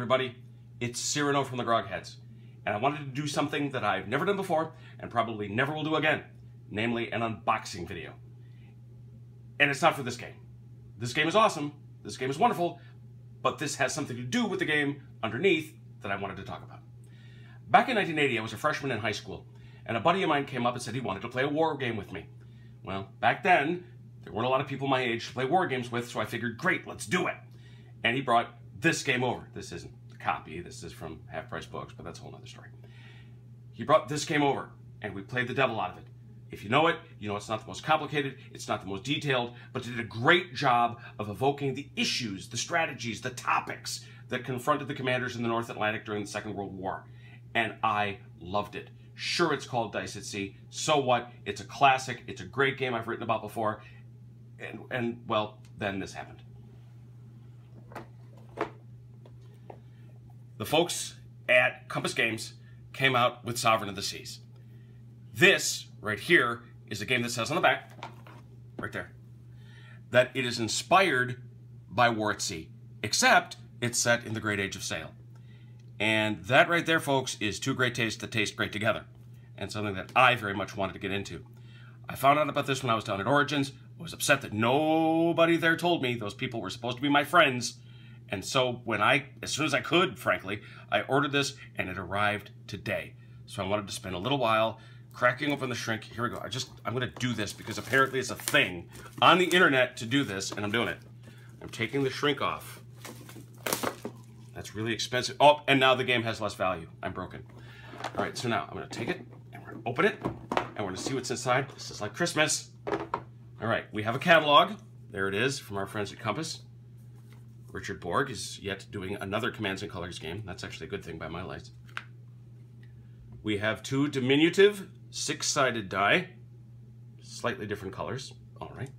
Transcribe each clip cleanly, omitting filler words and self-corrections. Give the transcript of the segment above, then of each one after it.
everybody, it's Cyrano from the GrogHeads, and I wanted to do something that I've never done before and probably never will do again, namely an unboxing video. And it's not for this game. This game is awesome, this game is wonderful, but this has something to do with the game underneath that I wanted to talk about. Back in 1980, I was a freshman in high school, and a buddy of mine came up and said he wanted to play a war game with me. Well, back then, there weren't a lot of people my age to play war games with, so I figured, great, let's do it. And he brought this game over. This isn't a copy, this is from Half Price Books, but that's a whole other story. He brought this game over, and we played the devil out of it. If you know it, you know it's not the most complicated, it's not the most detailed, but it did a great job of evoking the issues, the strategies, the topics that confronted the commanders in the North Atlantic during the Second World War. And I loved it. Sure, it's called Dice at Sea. So what? It's a classic. It's a great game I've written about before. And well, then this happened. The folks at Compass Games came out with Sovereign of the Seas. This right here is a game that says on the back, right there, that it is inspired by War at Sea, except it's set in the Great Age of Sail. And that right there, folks, is two great tastes that taste great together, and something that I very much wanted to get into. I found out about this when I was down at Origins. I was upset that nobody there told me. Those people were supposed to be my friends. And so when as soon as I could, frankly, I ordered this, and it arrived today. So I wanted to spend a little while cracking open the shrink. Here we go. I'm going to do this because apparently it's a thing on the internet to do this, and I'm doing it. I'm taking the shrink off. That's really expensive. Oh, and now the game has less value. I'm broken. All right, so now I'm going to take it, and we're going to open it, and we're going to see what's inside. This is like Christmas. All right, we have a catalog. There it is from our friends at Compass. Richard Borg is yet doing another Commands and Colors game. That's actually a good thing by my lights. We have two diminutive six-sided die, slightly different colors. All right.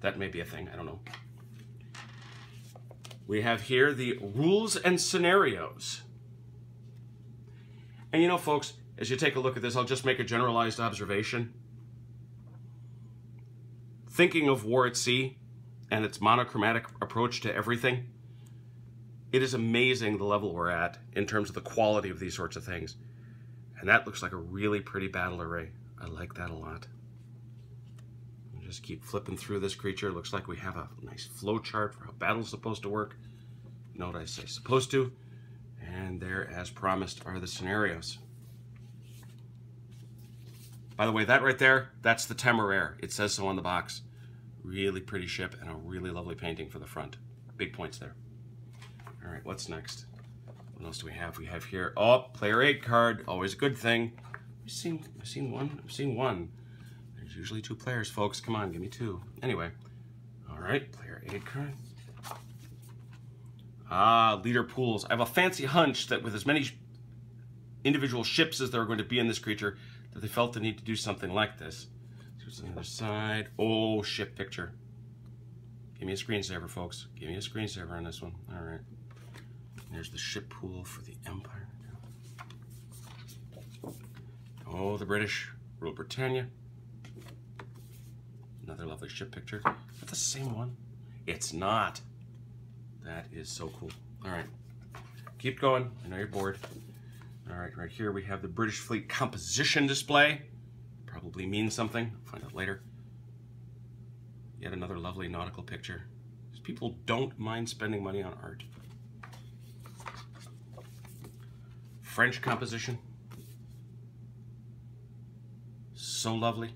That may be a thing, I don't know. We have here the rules and scenarios. And you know, folks, as you take a look at this, I'll just make a generalized observation. Thinking of War at Sea and its monochromatic approach to everything, it is amazing the level we're at in terms of the quality of these sorts of things. And that looks like a really pretty battle array. I like that a lot. I'll just keep flipping through this creature. Looks like we have a nice flow chart for how battle's supposed to work. Note I say supposed to. And there, as promised, are the scenarios. By the way, that right there, that's the Temeraire. It says so on the box. Really pretty ship and a really lovely painting for the front. Big points there. All right, what's next? What else do we have? We have here, oh, player aid card, always a good thing. I've seen one. There's usually two players, folks. Come on, give me two. Anyway, all right, player aid card. Ah, leader pools. I have a fancy hunch that with as many individual ships as there are going to be in this creature, that they felt the need to do something like this. Here's the other side. Oh, ship picture. Give me a screensaver, folks. Give me a screensaver on this one. All right. There's the ship pool for the Empire. Oh, the British ruled Britannia. Another lovely ship picture. Is that the same one? It's not. That is so cool. All right. Keep going. I know you're bored. All right, right here we have the British Fleet composition display. Probably means something. Find out later. Yet another lovely nautical picture. These people don't mind spending money on art. French composition. So lovely.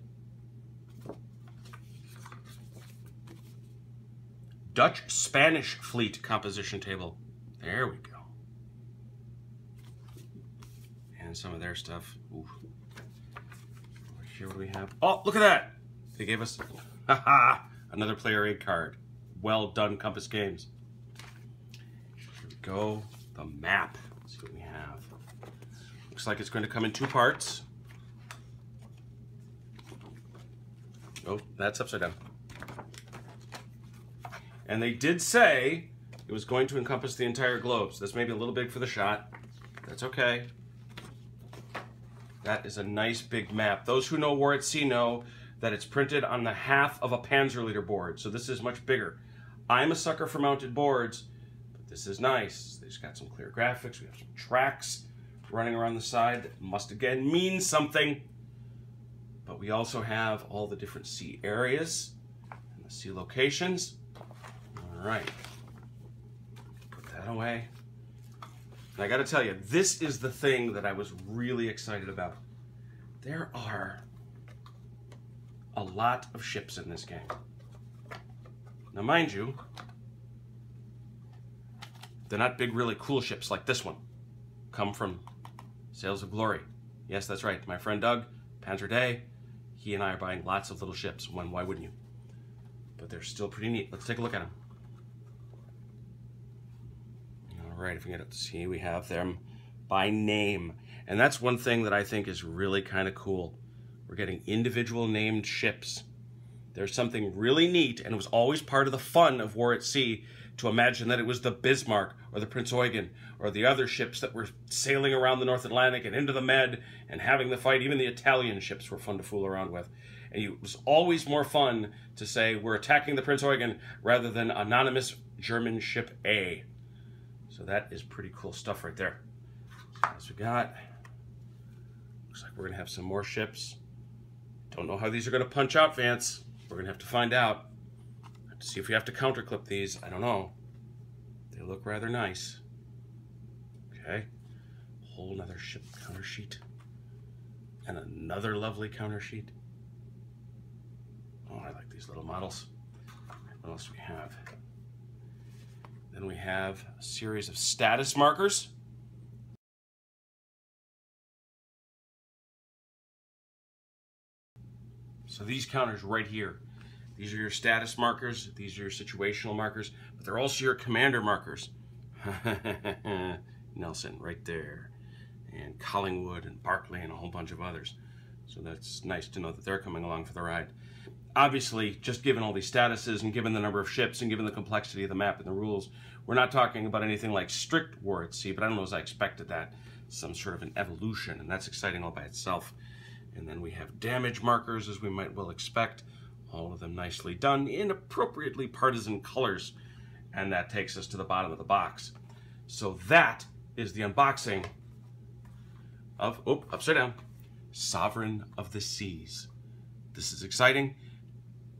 Dutch-Spanish fleet composition table. There we go. And some of their stuff. Ooh. Over here what do we have? Oh, look at that! They gave us another player aid card. Well done, Compass Games. Here we go. The map. Let's see what we have. Looks like it's going to come in two parts. Oh, that's upside down. And they did say it was going to encompass the entire globe. So this may be a little big for the shot. That's okay. That is a nice big map. Those who know War at Sea know that it's printed on the half of a Panzer leader board. So this is much bigger. I'm a sucker for mounted boards, but This is nice. They've got some clear graphics. We have some tracks running around the side that must again mean something. But we also have all the different sea areas and the sea locations. All right. Put that away. And I got to tell you, this is the thing that I was really excited about. There are a lot of ships in this game. Now, mind you, they're not big, really cool ships like this one. Come from Sails of Glory. Yes, that's right. My friend Doug, Panzer Day, he and I are buying lots of little ships. Why wouldn't you? But they're still pretty neat. Let's take a look at them. All right, if we get up to see, we have them by name. And that's one thing that I think is really kind of cool. We're getting individual named ships. There's something really neat, and it was always part of the fun of War at Sea to imagine that it was the Bismarck or the Prince Eugen or the other ships that were sailing around the North Atlantic and into the Med and having the fight. Even the Italian ships were fun to fool around with. And it was always more fun to say we're attacking the Prince Eugen rather than anonymous German ship A. So that is pretty cool stuff right there. So as we got, looks like we're gonna have some more ships. Don't know how these are gonna punch out, Vance. We're gonna have to find out. Have to see if we have to counterclip these. I don't know. They look rather nice. Okay, whole another ship counter sheet. And another lovely counter sheet. Oh, I like these little models. What else do we have? Then we have a series of status markers. So these counters right here, these are your status markers, these are your situational markers, but they're also your commander markers. Nelson right there, and Collingwood and Barclay and a whole bunch of others. So that's nice to know that they're coming along for the ride. Obviously, just given all these statuses and given the number of ships and given the complexity of the map and the rules, we're not talking about anything like strict War at Sea, but I don't know as I expected that. Some sort of an evolution, and that's exciting all by itself. And then we have damage markers, as we might well expect. All of them nicely done in appropriately partisan colors. And that takes us to the bottom of the box. So that is the unboxing of, oh, upside down, Sovereign of the Seas. This is exciting.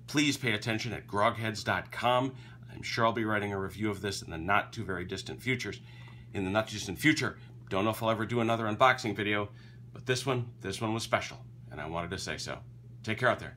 Please pay attention at grogheads.com. I'm sure I'll be writing a review of this in the not too very distant futures. In the not too distant future, don't know if I'll ever do another unboxing video, but this one was special, and I wanted to say so. Take care out there.